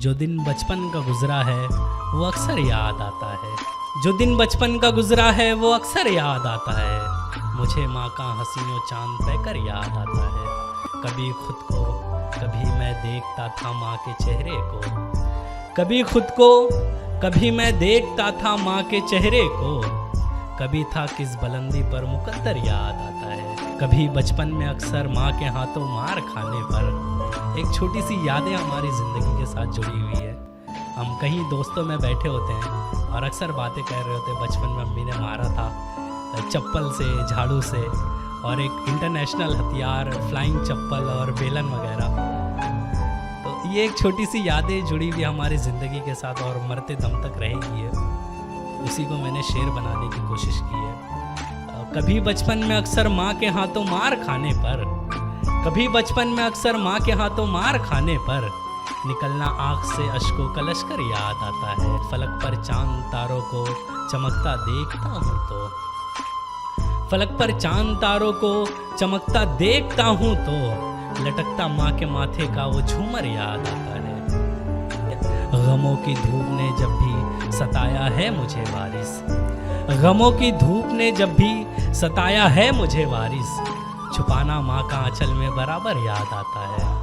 जो दिन बचपन का गुजरा है वो अक्सर याद आता है। जो दिन बचपन का गुजरा है वो अक्सर याद आता है। मुझे माँ का हसीनो चांद तैकर याद आता है। कभी खुद को कभी मैं देखता था माँ के चेहरे को, कभी खुद को कभी मैं देखता था माँ के चेहरे को। कभी था किस बुलंदी पर मुकद्दर याद आता है। कभी बचपन में अक्सर माँ के हाथों मार खाने पर एक छोटी सी यादें हमारी ज़िंदगी के साथ जुड़ी हुई है। हम कहीं दोस्तों में बैठे होते हैं और अक्सर बातें कर रहे होते हैं। बचपन में मम्मी ने मारा था चप्पल से, झाड़ू से, और एक इंटरनेशनल हथियार फ्लाइंग चप्पल और बेलन वगैरह। तो ये एक छोटी सी यादें जुड़ी हुई हमारी ज़िंदगी के साथ और मरते दम तक रहेगी है। उसी को मैंने शेर बनाने की कोशिश की है। कभी बचपन में अक्सर माँ के हाथों मार खाने पर, कभी बचपन में अक्सर माँ के हाथों मार खाने पर निकलना आँख से अश्कों का लश्कर याद आता है। फलक पर चांद तारों को चमकता देखता हूँ तो, फलक पर चांद तारों को चमकता देखता हूँ तो लटकता माँ के माथे का वो झूमर याद आता है। गमों की धूप ने जब भी सताया है मुझे वारिस, गमों की धूप ने जब भी सताया है मुझे वारिस, छुपाना माँ का आंचल में बराबर याद आता है।